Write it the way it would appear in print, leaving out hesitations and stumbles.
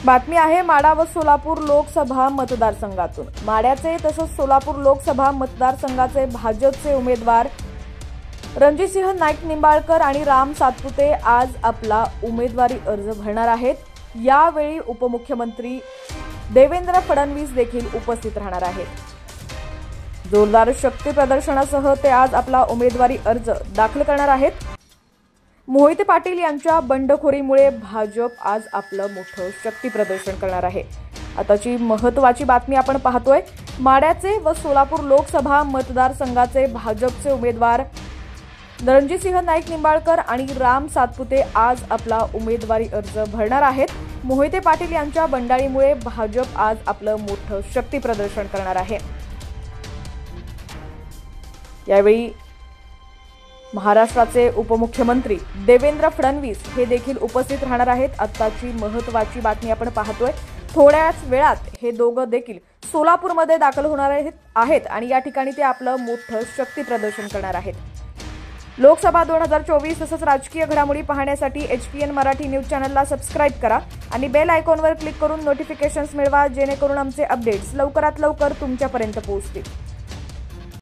बातमी आहे माढा व सोलापूर लोकसभा मतदारसंघातून। माढ्याचे तसंच सोलापूर लोकसभा मतदारसंघाचे भाजपचे उमेदवार रणजितसिंह नाईक निंबाळकर आणि राम सातपुते आज आपला उमेदवारी अर्ज भरणार आहेत। यावेळी उपमुख्यमंत्री देवेंद्र फडणवीस देखील उपस्थित राहणार आहेत। जोरदार शक्ती प्रदर्शनासह ते आज आपला उमेदवारी अर्ज दाखल करणार आहेत। मोहिते पाटील यांच्या बंडखोरीमुळे भाजप आज आपलं मोठं शक्ती प्रदर्शन करणार आहे। आताची महत्त्वाची बातमी आपण पाहतोय। माढ्याचे व सोलापूर लोकसभा मतदारसंघाचे भाजपचे उमेदवार रणजितसिंह नाईक निंबाळकर आणि राम सातपुते आज आपला उमेदवारी अर्ज भरणार आहेत। मोहिते पाटील यांच्या बंडाळीमुळे भाजप आज आपलं मोठं शक्ती प्रदर्शन करणार आहे। यावेळी महाराष्ट्राचे उपमुख्यमंत्री देवेंद्र फडणवीस हे देखील उपस्थित राहणार आहेत। आताची महत्त्वाची बातमी आपण पाहतोय। थोड्याच वेळात हे दोघं देखील सोलापूरमध्ये दाखल होणार आहेत आणि या ठिकाणी ते आपलं मोठं शक्ती प्रदर्शन करणार आहेत। लोकसभा 2024 तसंच राजकीय घडामोडी पाहण्यासाठी HPN मराठी न्यूज चॅनलला सबस्क्राईब करा आणि बेल आयकॉनवर क्लिक करून नोटिफिकेशन्स मिळवा, जेणेकरून आमचे अपडेट्स लवकरात लवकर तुमच्यापर्यंत पोहोचतील।